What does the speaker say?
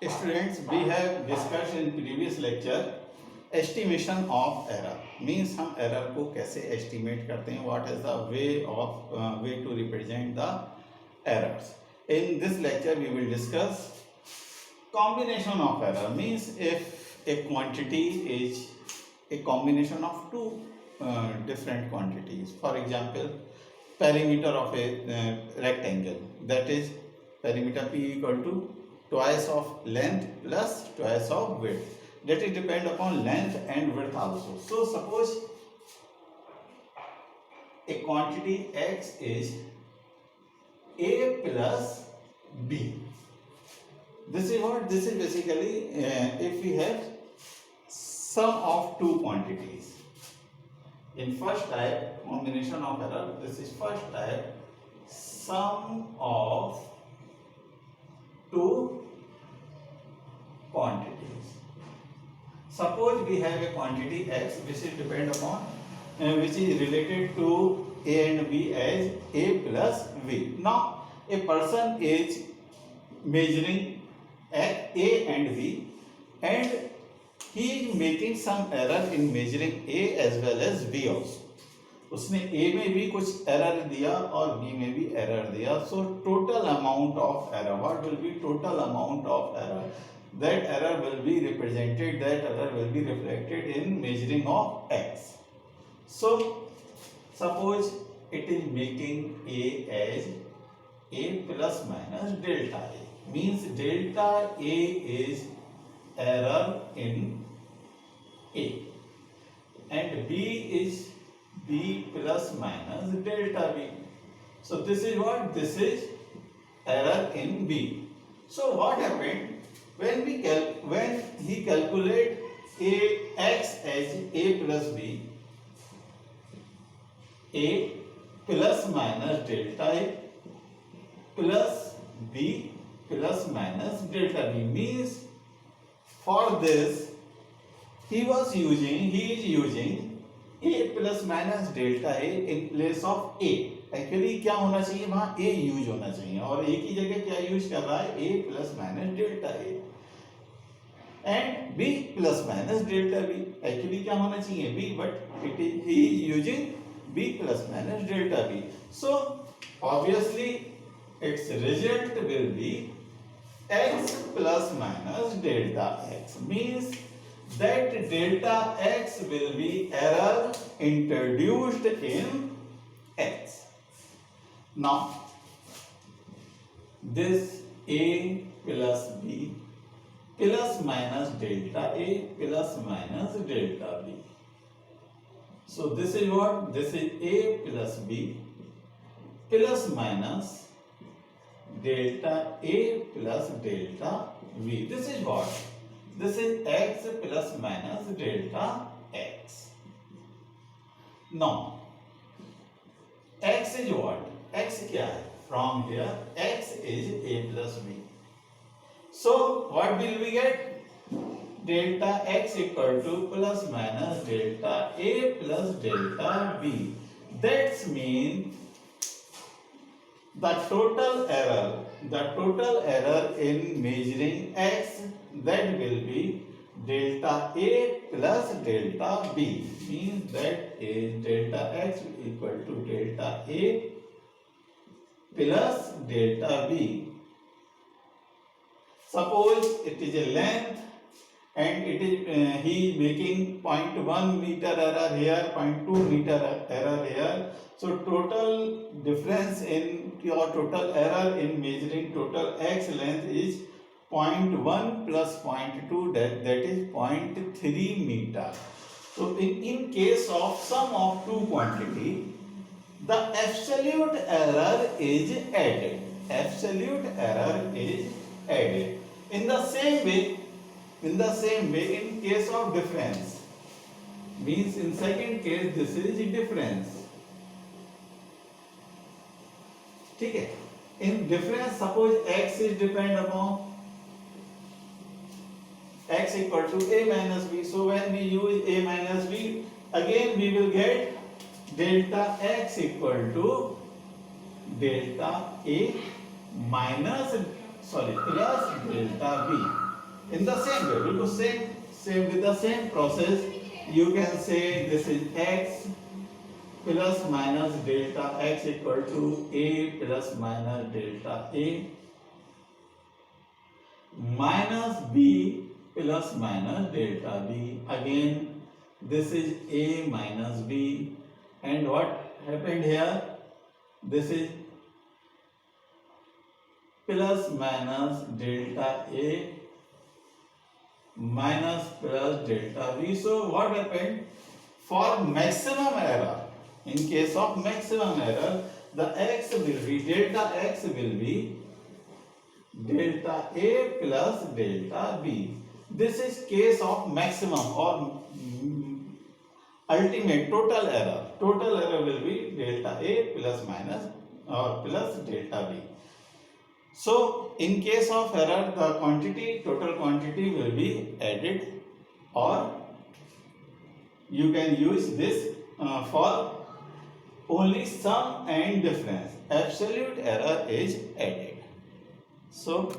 Students, we have discussed in previous lecture estimation of error. Means हम error को कैसे estimate करते हैं, what is the way to represent the errors. In this lecture we will discuss combination of error. Means if a quantity is a combination of two different quantities. For example, perimeter of a rectangle, that is perimeter P equal to twice of length plus twice of width, that is depend upon length and width also. So suppose a quantity x is a plus b. This is what? This is basically if we have sum of two quantities. In first type, combination of error, this is first type, sum of two quantities. Suppose we have a quantity x which is depend upon which is related to a and b as a plus v. Now a person is measuring a and b and he is making some error in measuring a as well as b also. उसने a में भी कुछ error दिया और b में भी error दिया. So total amount of error, what will be total amount of error? That error will be represented, that error will be reflected in measuring of x. So suppose it is making a as a plus minus delta a, means delta a is error in a and b is b plus minus delta b. So this is what? This is error in b. So what happened when he calculate a x as a plus b, a plus minus delta a plus b plus minus delta b, means for this he is using a plus minus delta a in place of a. Actually क्या होना चाहिए, वहां a use होना चाहिए और a की जगह क्या यूज कर रहा है, a plus minus delta a and b plus minus delta b. Actually क्या होना चाहिए b, but it is he using b plus minus delta b. So obviously it's result will be x plus minus delta x, means that delta x will be error introduced in x. Now this a plus b plus minus delta a plus minus delta b. So this is what? This is a plus b plus minus delta a plus delta v. This is what? This is x plus minus delta x. Now x is what? X क्या है? From here x is a plus b. So what will we get? Delta x equal to plus minus delta a plus delta b. That means the total error in measuring x, that will be delta a plus delta b, means that is delta x equal to delta a plus delta b. Suppose it is a length and it is he is making 0.1 meter error here, 0.2 meter error here. So total difference in your total error in measuring total x length is 0.1 plus 0.2, that is 0.3 meter. So in case of sum of two quantity, the absolute error is added. Absolute error is added. In the same way, in case of difference, means in second case this is difference. ठीक है? In difference, suppose x is depend upon x equal to a minus b. So when we use a minus b, again we will get delta x equal to delta a minus plus delta b. In the same way, because same with the same process, you can say this is x plus minus delta x equal to a plus minus delta a minus b plus minus delta b. Again, this is a minus b, and what happened here? This is plus minus delta a minus plus delta b. So what happened? For maximum error, in case of maximum error, the x will be delta x will be delta a plus delta b. This is case of maximum or ultimate total error. Total error will be delta a plus minus or plus delta b. So in case of error, the quantity, total quantity will be added, or you can use this for only sum and difference. Absolute error is added. So